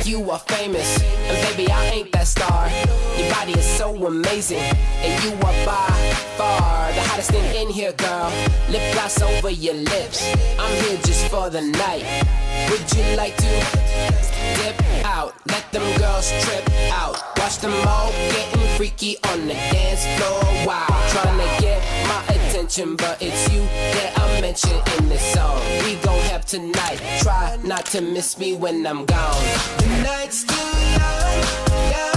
like you are famous. And baby, I ain't that star. Your body is so amazing, and you are by far the hottest thing in here, girl. Lip gloss over your lips. I'm here just for the night. Would you like to dip out? Let them girls trip out. Watch them all getting freaky on the dance floor. Wow, trying to get my attention, but it's you that I mention in this song. We gon' have tonight. Try not to miss me when I'm gone. The night's too young.